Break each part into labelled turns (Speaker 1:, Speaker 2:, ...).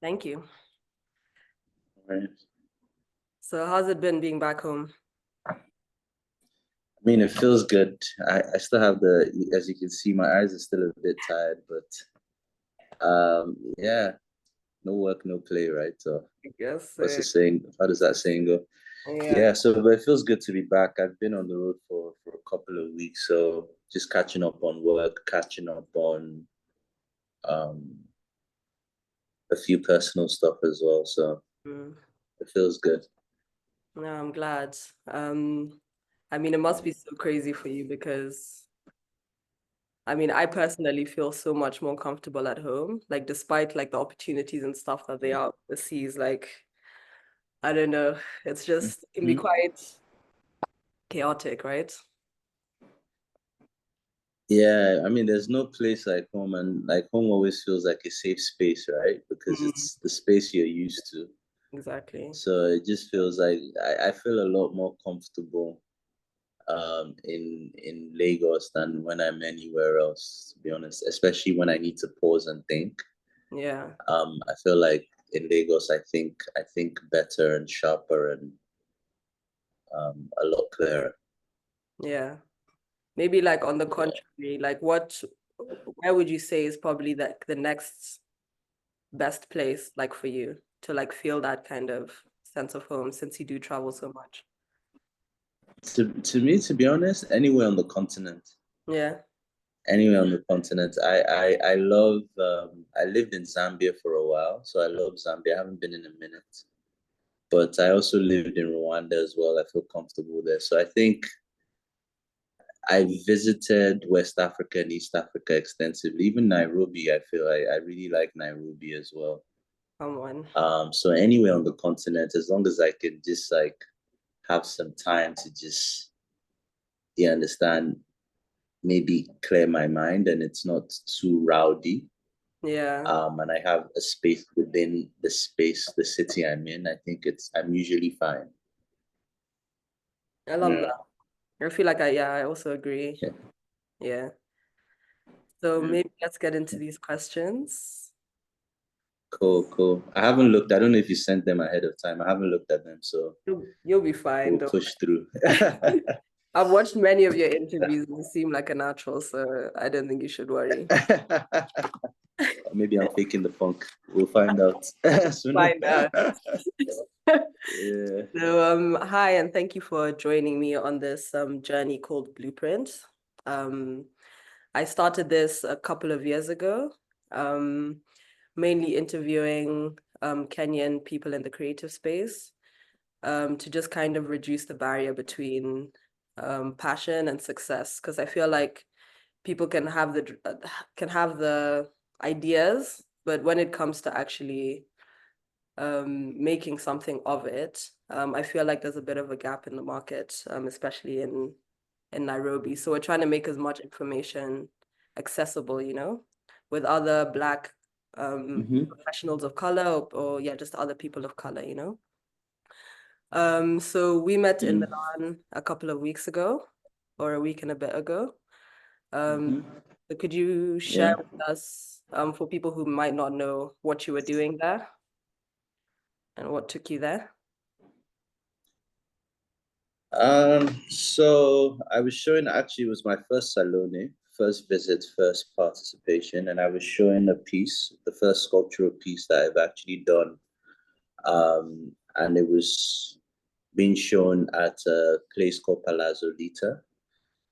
Speaker 1: Thank you.
Speaker 2: Right.
Speaker 1: So how's it been being back home?
Speaker 2: I mean, it feels good. I still have as you can see, my eyes are still a bit tired, but yeah, no work, no play, right? So
Speaker 1: Yes,
Speaker 2: what's the saying? How does that saying go?
Speaker 1: yeah.
Speaker 2: Yeah, so but it feels good to be back. I've been on the road for a couple of weeks, so just catching up on work, catching up on um a few personal stuff as well. So
Speaker 1: Mm.
Speaker 2: it feels good.
Speaker 1: No, I'm glad. I mean, it must be so crazy for you because I mean, I personally feel so much more comfortable at home. Like despite like the opportunities and stuff that they are overseas, like I don't know, it's just it can be
Speaker 2: Mhm.
Speaker 1: quite chaotic, right?
Speaker 2: Yeah, I mean, there's no place like home, and like home always feels like a safe space, right? Because
Speaker 1: Mm,
Speaker 2: it's the space you're used to.
Speaker 1: exactly.
Speaker 2: So it just feels like I feel a lot more comfortable in Lagos than when I'm anywhere else, to be honest, especially when I need to pause and think.
Speaker 1: Yeah.
Speaker 2: I feel like in Lagos I think better and sharper and a lot clearer.
Speaker 1: Yeah. Maybe like on the contrary, like where would you say is probably like the next best place like for you to like feel that kind of sense of home since you do travel so much?
Speaker 2: To me, to be honest, anywhere on the continent.
Speaker 1: Yeah.
Speaker 2: Anywhere on the continent. I love I lived in Zambia for a while, so I love Zambia. I haven't been in a minute. But I also lived in Rwanda as well. I feel comfortable there. So I think I visited West Africa and East Africa extensively. Even Nairobi, I feel I really like Nairobi as well.
Speaker 1: Come on.
Speaker 2: So anywhere on the continent, as long as I can just like have some time to just, you understand, maybe clear my mind and it's not too rowdy.
Speaker 1: Yeah.
Speaker 2: And I have a space within the space, the city I'm in, I think I'm usually fine.
Speaker 1: I love
Speaker 2: Yeah.
Speaker 1: that. I feel like I also agree.
Speaker 2: Yeah.
Speaker 1: Yeah. So
Speaker 2: Yeah.
Speaker 1: maybe let's get into these questions.
Speaker 2: Cool, cool. I haven't looked. I don't know if you sent them ahead of time. I haven't looked at them, so
Speaker 1: You'll be fine
Speaker 2: we'll
Speaker 1: though.
Speaker 2: push through.
Speaker 1: I've watched many of your interviews and you seem like a natural, so I don't think you should worry.
Speaker 2: Maybe I'm faking the funk. We'll find out soon.
Speaker 1: Find out.
Speaker 2: Yeah.
Speaker 1: So, hi, and thank you for joining me on this journey called Blueprint. Um, I started this a couple of years ago, um, mainly interviewing Kenyan people in the creative space, to just kind of reduce the barrier between passion and success. Because I feel like people can have the ideas, but when it comes to actually making something of it, I feel like there's a bit of a gap in the market, especially in Nairobi. So we're trying to make as much information accessible, with other Black
Speaker 2: Hmm.
Speaker 1: professionals of color or yeah, just other people of color. So we met in
Speaker 2: Mm.
Speaker 1: Milan a couple of weeks ago, or a week and a bit ago. Um,
Speaker 2: Hmm.
Speaker 1: so could you share
Speaker 2: Yeah.
Speaker 1: with us, for people who might not know what you were doing there and what took you there?
Speaker 2: So I was showing, actually it was my first Salone, first visit, first participation, and I was showing a piece, the first sculptural piece that I've actually done. And it was being shown at a place called Palazzo Lita.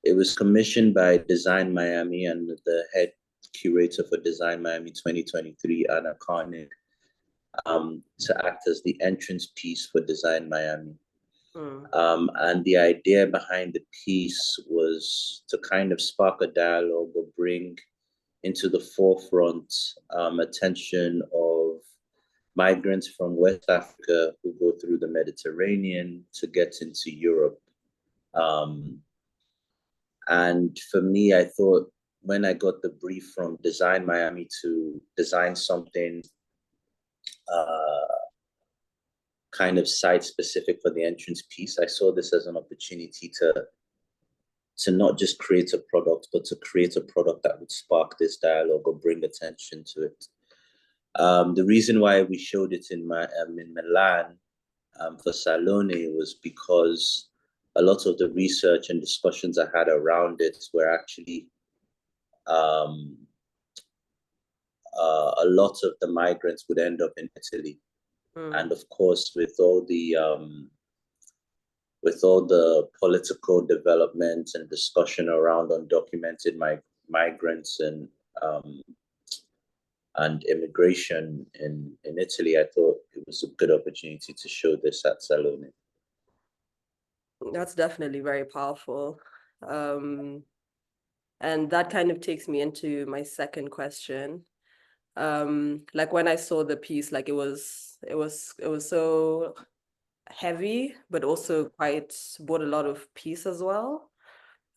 Speaker 2: It was commissioned by Design Miami and the head curator for Design Miami 2023, Anna Koenig, to act as the entrance piece for Design Miami.
Speaker 1: Mm,
Speaker 2: And the idea behind the piece was to kind of spark a dialogue or bring into the forefront attention of migrants from West Africa who go through the Mediterranean to get into Europe. Um, and for me, I thought when I got the brief from Design Miami to design something uh, kind of site specific for the entrance piece, I saw this as an opportunity to not just create a product, but to create a product that would spark this dialogue or bring attention to it. The reason why we showed it in Milan for Salone was because a lot of the research and discussions I had around it were actually um, a lot of the migrants would end up in Italy. And of course, with all the political development and discussion around undocumented migrants and immigration in Italy, I thought it was a good opportunity to show this at Salone.
Speaker 1: That's definitely very powerful. And that kind of takes me into my second question. Like when I saw the piece, like it was so heavy, but also quite brought a lot of peace as well.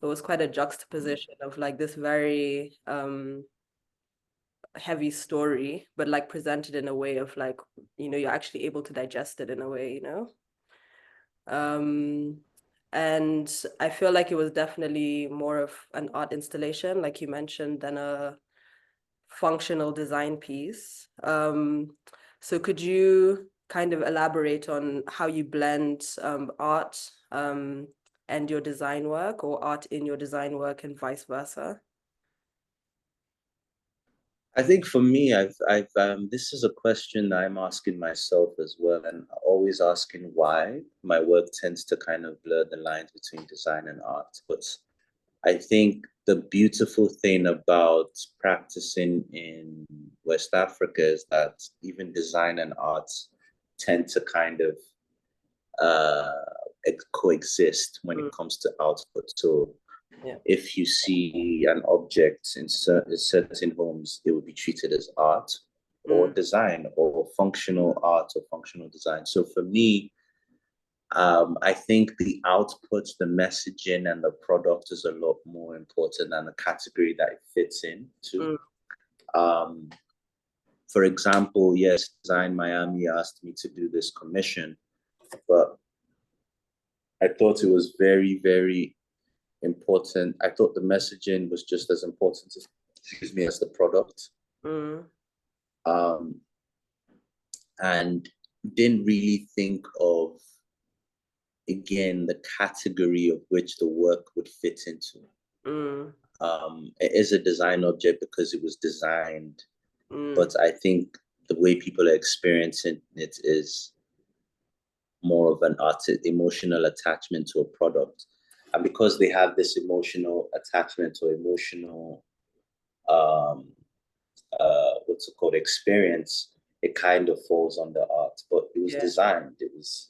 Speaker 1: It was quite a juxtaposition of like this very heavy story, but like presented in a way of like, you're actually able to digest it in a way, and I feel like it was definitely more of an art installation, like you mentioned, than a functional design piece. So could you kind of elaborate on how you blend art and your design work, or art in your design work and vice versa?
Speaker 2: I think for me, this is a question I'm asking myself as well, and always asking why my work tends to kind of blur the lines between design and art. But I think the beautiful thing about practicing in West Africa is that even design and art tend to kind of coexist when it comes to output. So
Speaker 1: Yeah.
Speaker 2: if you see an object in certain homes, it would be treated as art or design or functional art or functional design. So for me, I think the output, the messaging, and the product is a lot more important than the category that it fits into. For example, yes, Design Miami asked me to do this commission, but I thought it was very, very important. I thought the messaging was just as important, as the product. And didn't really think of, again, the category of which the work would fit into. It is a design object because it was designed, but I think the way people are experiencing it is more of an emotional attachment to a product. And because they have this emotional attachment or emotional, what's it called, experience, it kind of falls under art. But it was designed. It was,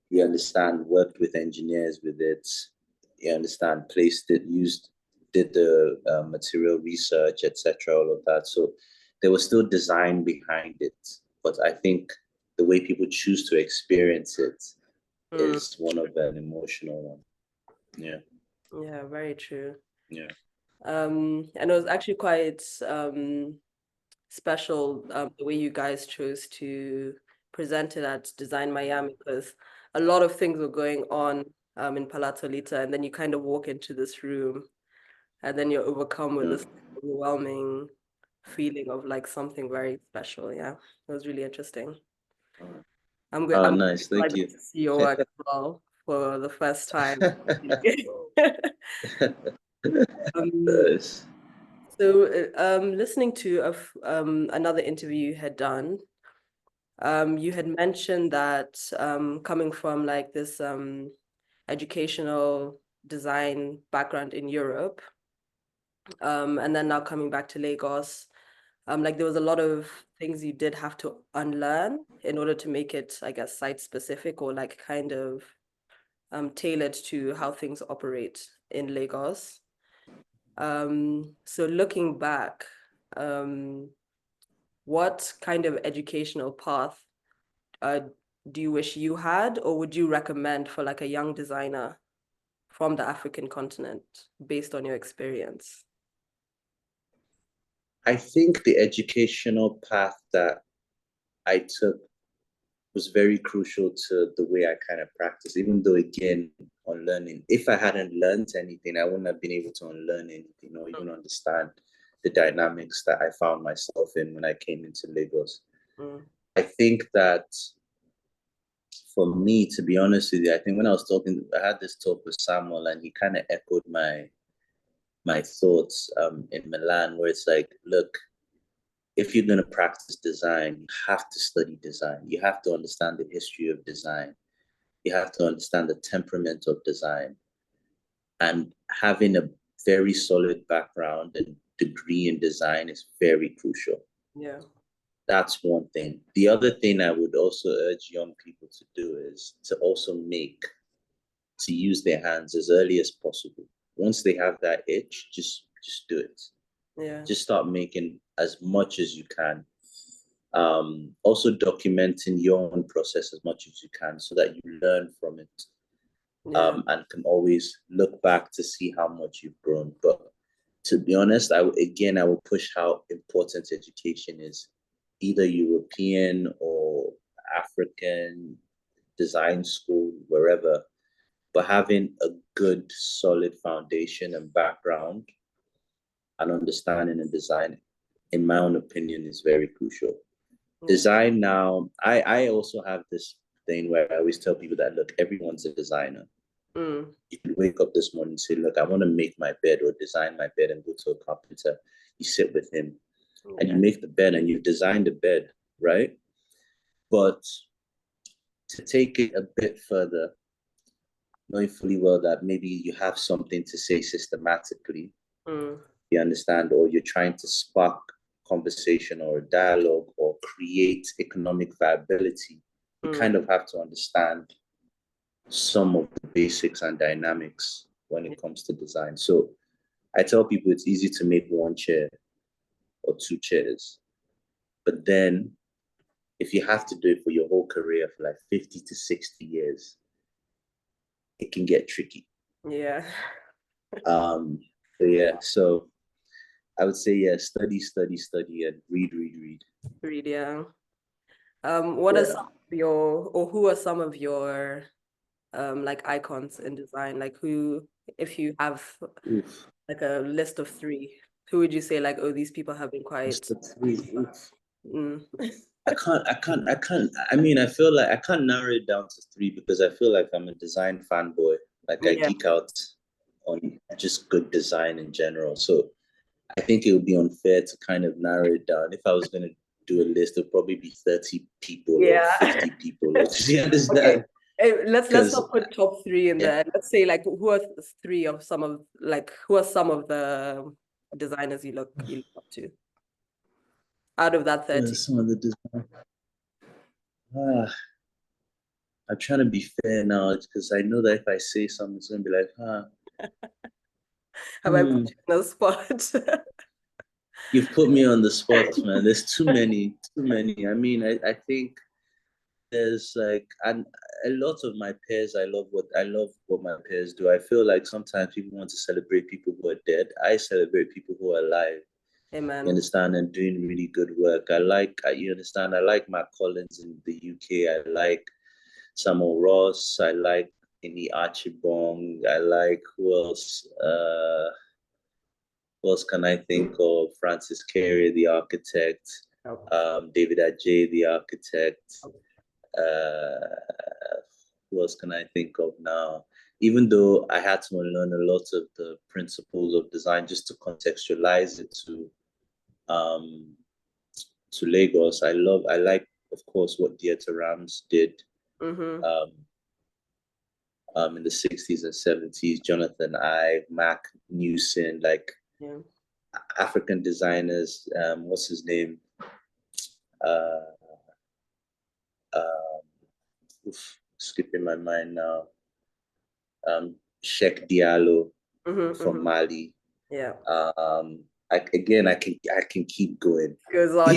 Speaker 2: you understand, worked with engineers with it. You understand, placed it, did the material research, etc., all of that. So there was still design behind it. But I think the way people choose to experience it is one of an emotional one. Yeah.
Speaker 1: Yeah, very true.
Speaker 2: Yeah.
Speaker 1: And it was actually quite special the way you guys chose to present it at Design Miami, because a lot of things were going on in Palazzo Lita, and then you kind of walk into this room and then you're overcome with this overwhelming feeling of like something very special. Yeah, it was really interesting. I'm
Speaker 2: Nice. Thank
Speaker 1: excited
Speaker 2: you.
Speaker 1: to see your work as well for the first time. Um,
Speaker 2: Nice.
Speaker 1: so, listening to another interview you had done, you had mentioned that coming from like this educational design background in Europe, and then now coming back to Lagos, like there was a lot of things you did have to unlearn in order to make it, I guess, site specific, or like kind of tailored to how things operate in Lagos. So looking back, what kind of educational path uh, do you wish you had, or would you recommend for like a young designer from the African continent based on your experience?
Speaker 2: I think the educational path that I took was very crucial to the way I kind of practice, even though, again, on learning, if I hadn't learned anything, I wouldn't have been able to unlearn anything or even understand the dynamics that I found myself in when I came into Lagos.
Speaker 1: Mm.
Speaker 2: I think that for me, to be honest with you, I think when I had this talk with Samuel, and he kind of echoed my thoughts in Milan, where it's like, look, if you're going to practice design, you have to study design. You have to understand the history of design. You have to understand the temperament of design. And having a very solid background and degree in design is very crucial.
Speaker 1: Yeah.
Speaker 2: That's one thing. The other thing I would also urge young people to do is to use their hands as early as possible. Once they have that itch, just do it.
Speaker 1: Yeah.
Speaker 2: Just start making as much as you can. Also documenting your own process as much as you can so that you learn from it.
Speaker 1: Yeah.
Speaker 2: And can always look back to see how much you've grown. But to be honest, I will push how important education is, either European or African, design school, wherever. But having a good, solid foundation and background and understanding in design, in my own opinion, is very crucial.
Speaker 1: Yeah.
Speaker 2: Design now, I also have this thing where I always tell people that, look, everyone's a designer.
Speaker 1: Mm.
Speaker 2: You can wake up this morning and say, look, I want to make my bed or design my bed, and go to a carpenter. You sit with him and you make the bed and you've designed the bed, right? But to take it a bit further, knowing fully well that maybe you have something to say systematically, you understand, or you're trying to spark conversation or a dialogue or create economic viability, you kind of have to understand some of the basics and dynamics when it comes to design. So I tell people it's easy to make one chair or two chairs, but then if you have to do it for your whole career for like 50 to 60 years, it can get tricky.
Speaker 1: Yeah.
Speaker 2: So yeah, so I would say, yeah, study, and read.
Speaker 1: Read, yeah. What are some of your, or who are some of your like icons in design? Like who, if you have
Speaker 2: Oof.
Speaker 1: like a list of three, who would you say like, oh, these people have been quite
Speaker 2: Mm. I mean, I feel like I can't narrow it down to three because I feel like I'm a design fanboy. Like I geek out on just good design in general. So I think it would be unfair to kind of narrow it down. If I was going to do a list, it'd probably be 30 people or 50 people. Or, do you understand?
Speaker 1: Okay. Let's not put top three in there. Let's say like who are three of some of who are some of the designers you look up to out of that 30?
Speaker 2: Some of the design. I'm trying to be fair now because I know that if I say something, it's gonna be like,
Speaker 1: Have I put you on the spot?
Speaker 2: You've put me on the spot, man. There's too many. I mean, I think there's like, and a lot of my peers, I love what my peers do. I feel like sometimes people want to celebrate people who are dead. I celebrate people who are alive.
Speaker 1: Amen.
Speaker 2: You understand, and doing really good work. You understand, I like Matt Collins in the UK. I like Samuel Ross. I like Ini Archibong. I like who else? Who else can I think of? Francis Carey, the architect. David Ajay, the architect. Who else can I think of now? Even though I had to learn a lot of the principles of design just to contextualize it to Lagos. I like, of course, what Dieter Rams did in the 60s and 70s. Jonathan Ive, Mac Newson, like African designers. What's his name? Skipping my mind now. Sheikh Diallo from Mali.
Speaker 1: Yeah.
Speaker 2: I can keep going.
Speaker 1: Goes on,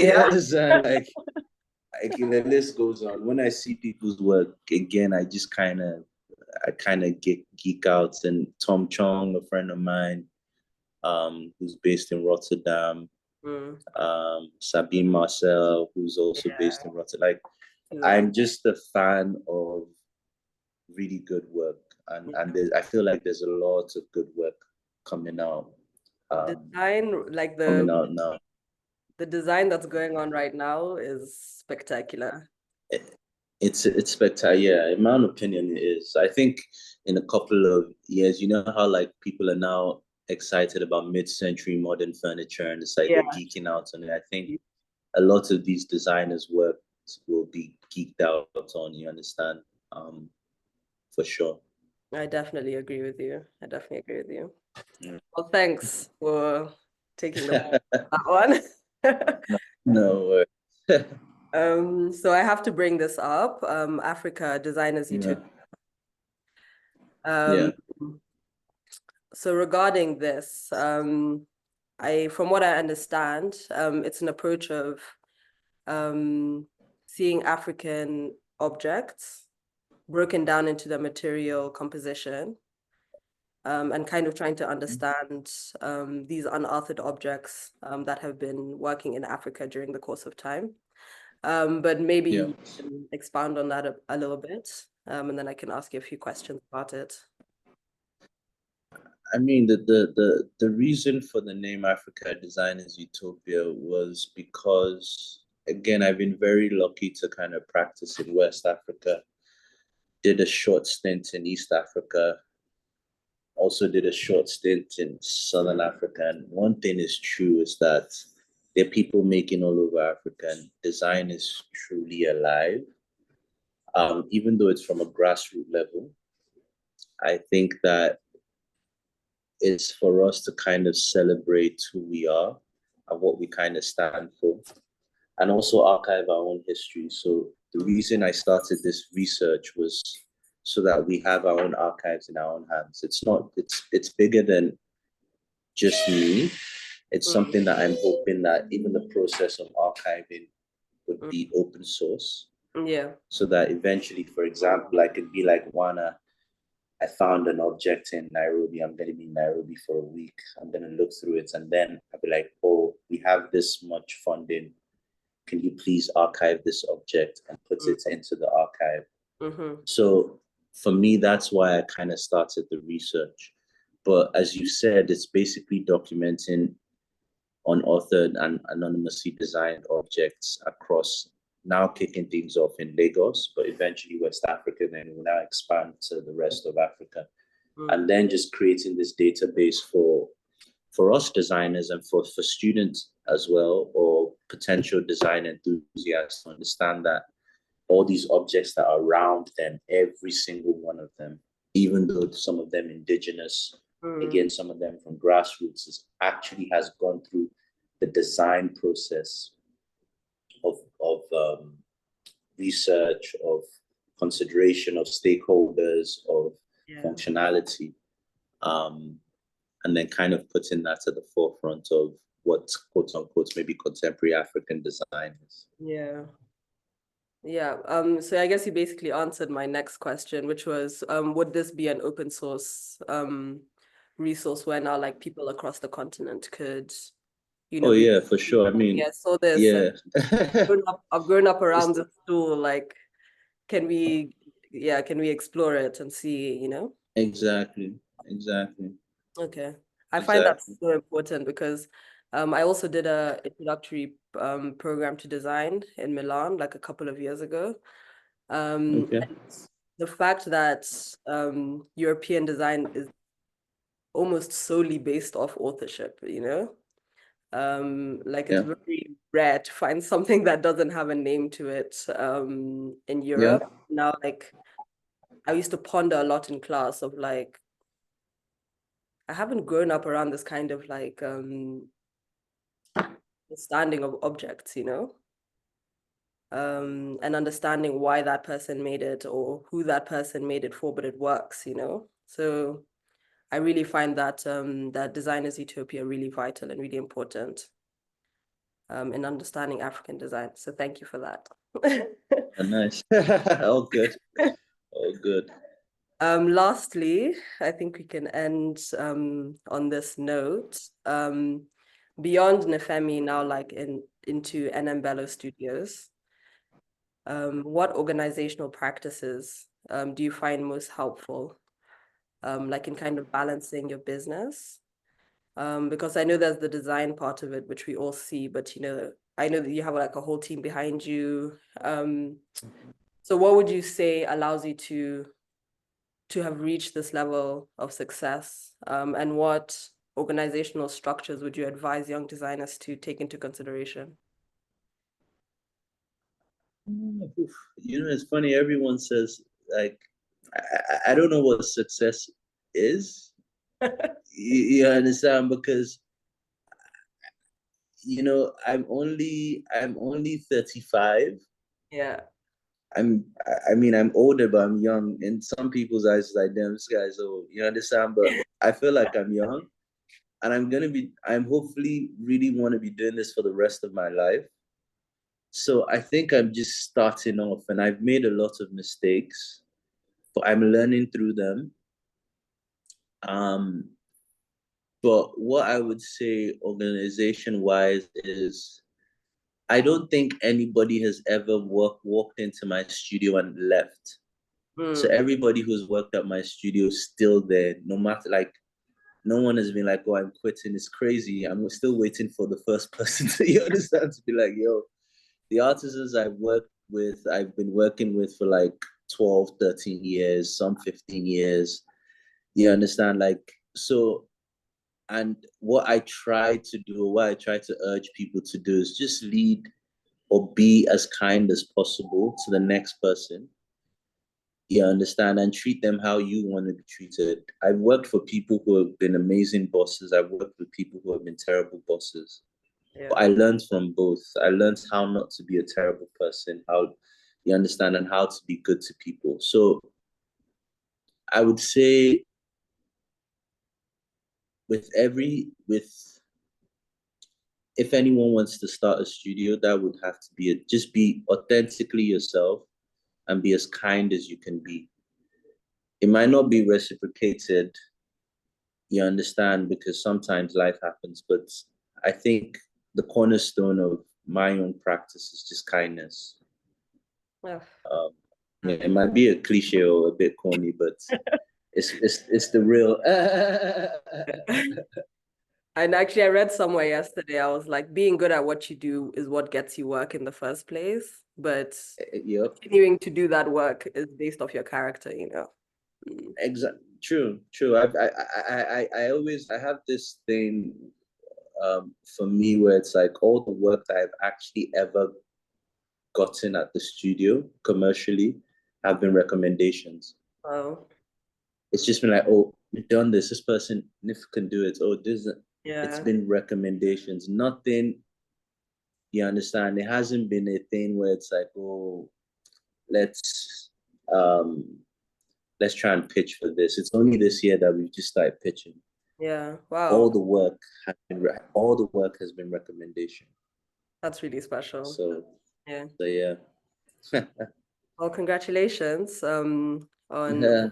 Speaker 2: like the list goes on. When I see people's work again, I kind of get geek out. And Tom Chong, a friend of mine, who's based in Rotterdam. Sabine Marcel, who's also based in Rotterdam. Like, I'm just a fan of really good work, and I feel like there's a lot of good work coming out
Speaker 1: Design, like
Speaker 2: coming out now.
Speaker 1: the design that's going on right now is spectacular.
Speaker 2: It's spectacular. Yeah, in my own opinion, it is. I think in a couple of years, you know how like people are now excited about mid-century modern furniture and it's like they're
Speaker 1: Yeah,
Speaker 2: geeking out on it. I think a lot of these designers' work will be geeked out on, you understand? For sure.
Speaker 1: I definitely agree with you. I definitely agree with you.
Speaker 2: Mm.
Speaker 1: Well, thanks for taking the that one.
Speaker 2: No, no worries.
Speaker 1: So I have to bring this up. Africa Designers
Speaker 2: Yeah,
Speaker 1: Utopia. Um,
Speaker 2: yeah.
Speaker 1: so regarding this, from what I understand, it's an approach of seeing African objects broken down into the material composition, and kind of trying to understand these unearthed objects that have been working in Africa during the course of time. But maybe
Speaker 2: Yeah.
Speaker 1: you can expound on that a little bit, and then I can ask you a few questions about it.
Speaker 2: I mean, the reason for the name Africa Designers Utopia was because, again, I've been very lucky to kind of practice in West Africa. Did a short stint in East Africa, also did a short stint in Southern Africa. And one thing is true is that there are people making all over Africa, and design is truly alive. Even though it's from a grassroots level, I think that it's for us to kind of celebrate who we are and what we kind of stand for, and also archive our own history. So the reason I started this research was so that we have our own archives in our own hands. It's bigger than just me. It's something that I'm hoping that even the process of archiving would be open source,
Speaker 1: Yeah.
Speaker 2: so that eventually, for example, I could be like Wana, I found an object in Nairobi. I'm going to be in Nairobi for a week. I'm going to look through it. And then I'll be like, oh, we have this much funding. Can you please archive this object and put it into the archive? So for me, that's why I kind of started the research. But as you said, it's basically documenting unauthored and anonymously designed objects across, now kicking things off in Lagos, but eventually West Africa, then we'll now expand to the rest of Africa. And then just creating this database for us designers and for students as well, or potential design enthusiasts, to understand that all these objects that are around them, every single one of them, even though some of them indigenous, again, some of them from grassroots, actually has gone through the design process of research, of consideration of stakeholders, of functionality, and then kind of putting that at the forefront of what, quote unquote, maybe contemporary African design is.
Speaker 1: Yeah. Yeah. So I guess you basically answered my next question, which was, would this be an open source resource where now like people across the continent could,
Speaker 2: Oh yeah, for sure. I mean,
Speaker 1: yeah, so this
Speaker 2: yeah.
Speaker 1: I've grown up around the stool, like can we explore it and see,
Speaker 2: Exactly.
Speaker 1: Okay. I find that so important because I also did a introductory program to design in Milan like a couple of years ago. And the fact that European design is almost solely based off authorship, like it's very rare to find something that doesn't have a name to it in Europe. Now, like I used to ponder a lot in class of like, I haven't grown up around this kind of like understanding of objects, and understanding why that person made it or who that person made it for, but it works, So I really find that that Designers Utopia really vital and really important in understanding African design. So thank you for that.
Speaker 2: Nice. All good. All good.
Speaker 1: Lastly, I think we can end on this note. Beyond Nifemi now like into LM Bello Studios, what organizational practices do you find most helpful, like in kind of balancing your business Because I know there's the design part of it, which we all see, but I know that you have like a whole team behind you. So what would you say allows you to have reached this level of success? And what organizational structures would you advise young designers to take into consideration?
Speaker 2: It's funny. Everyone says like, I don't know what success is. You understand? Because I'm only 35.
Speaker 1: Yeah.
Speaker 2: I'm older, but I'm young. In some people's eyes, it's like, damn, this guy's old. You understand? But I feel like I'm young, and I'm hopefully really want to be doing this for the rest of my life. So I think I'm just starting off, and I've made a lot of mistakes, but I'm learning through them. Um, but what I would say organization-wise is I don't think anybody has ever walked into my studio and left. So
Speaker 1: Mm.
Speaker 2: everybody who's worked at my studio is still there, no matter like no one has been like, oh, I'm quitting. It's crazy. I'm still waiting for the first person to you understand to be like, yo, the artisans I've been working with for like 12, 13 years, some 15 years. You understand? Like, so and what I try to do, what I try to urge people to do is just lead or be as kind as possible to the next person. You understand? And treat them how you want to be treated. I've worked for people who have been amazing bosses. I've worked with people who have been terrible bosses.
Speaker 1: Yeah.
Speaker 2: But I learned from both. I learned how not to be a terrible person, how you understand, and how to be good to people. So I would say with if anyone wants to start a studio, that would have to be just be authentically yourself and be as kind as you can be. It might not be reciprocated, you understand, because sometimes life happens, but I think the cornerstone of my own practice is just kindness.
Speaker 1: Yeah.
Speaker 2: Um, yeah, it might be a cliche or a bit corny, but it's the real.
Speaker 1: And actually, I read somewhere yesterday, I was like, being good at what you do is what gets you work in the first place. But
Speaker 2: Yep,
Speaker 1: continuing to do that work is based off your character. Mm.
Speaker 2: exactly. True, true. I have this thing for me where it's like all the work that I've actually ever gotten at the studio commercially have been recommendations.
Speaker 1: Oh,
Speaker 2: It's just been like, oh, we've done this. This person if can do it. Oh, this. It's
Speaker 1: yeah.
Speaker 2: been recommendations. Nothing. You understand? It hasn't been a thing where it's like, oh, let's um let's try and pitch for this. It's only this year that we've just started pitching.
Speaker 1: Yeah.
Speaker 2: All
Speaker 1: Wow.
Speaker 2: the work all the work has been recommendation.
Speaker 1: That's really special.
Speaker 2: So
Speaker 1: Yeah.
Speaker 2: so yeah.
Speaker 1: Well, congratulations on
Speaker 2: Yeah.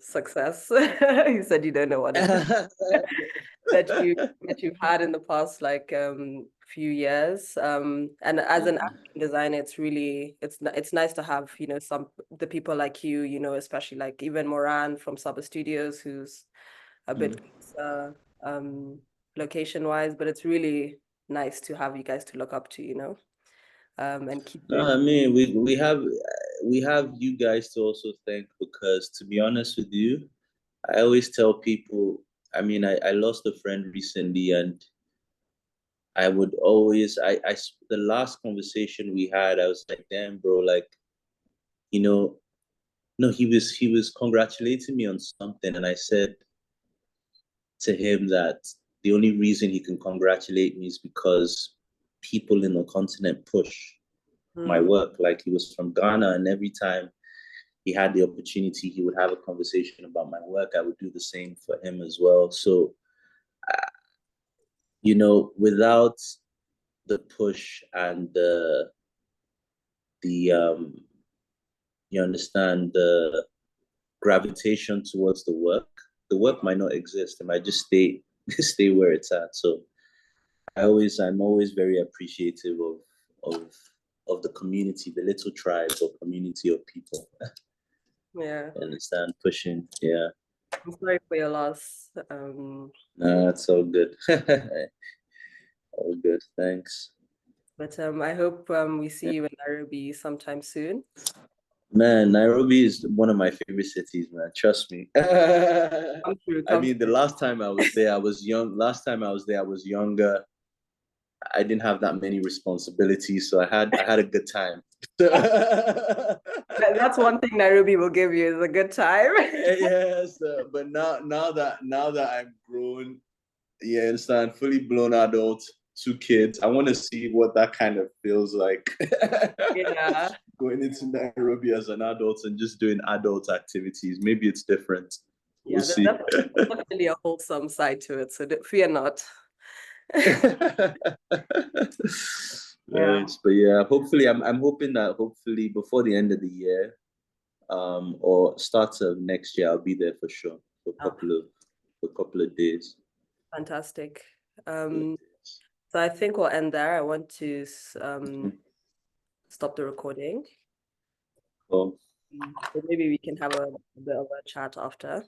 Speaker 1: success. You said you don't know what it is. that you've had in the past like few years. And as an African designer, it's nice to have, some the people like especially like even Moran from Saba Studios, who's a bit location wise, but it's really nice to have you guys to look up to, and keep
Speaker 2: No,
Speaker 1: doing.
Speaker 2: I mean we have you guys to also thank because to be honest with you, I always tell people, I mean, I lost a friend recently and I would always, the last conversation we had, I was like, damn, bro, like, you know, no, he was congratulating me on something. And I said to him that the only reason he can congratulate me is because people in the continent push my
Speaker 1: Mm,
Speaker 2: work. Like he was from Ghana and every time he had the opportunity, he would have a conversation about my work. I would do the same for him as well. So, without the push and the you understand the gravitation towards the work might not exist. It might just stay stay where it's at. So I'm always very appreciative of of the community, the little tribes or community of people.
Speaker 1: yeah.
Speaker 2: You understand pushing, yeah.
Speaker 1: I'm sorry for your loss.
Speaker 2: No, it's all good. All good. Thanks.
Speaker 1: But I hope we see you in Nairobi sometime soon.
Speaker 2: Man, Nairobi is one of my favorite cities, man. Trust me.
Speaker 1: Come through,
Speaker 2: I
Speaker 1: come
Speaker 2: mean, the
Speaker 1: through.
Speaker 2: last time I was there, I was young. Last time I was there, I was younger. I didn't have that many responsibilities, so I had a good time.
Speaker 1: That's one thing Nairobi will give you is a good time.
Speaker 2: Yes, but now that I'm grown, yeah, understand, fully blown adult, two kids. I want to see what that kind of feels like.
Speaker 1: Yeah.
Speaker 2: Going into Nairobi as an adult and just doing adult activities. Maybe it's different. We'll
Speaker 1: Yeah,
Speaker 2: see.
Speaker 1: there's definitely a wholesome side to it, so fear not. Yeah,
Speaker 2: But yeah, hopefully, I'm hoping that hopefully before the end of the year, or start of next year, I'll be there for sure for a couple of days.
Speaker 1: fantastic. So I think we'll end there. I want to stop the recording.
Speaker 2: Cool.
Speaker 1: So maybe we can have a bit of a chat after.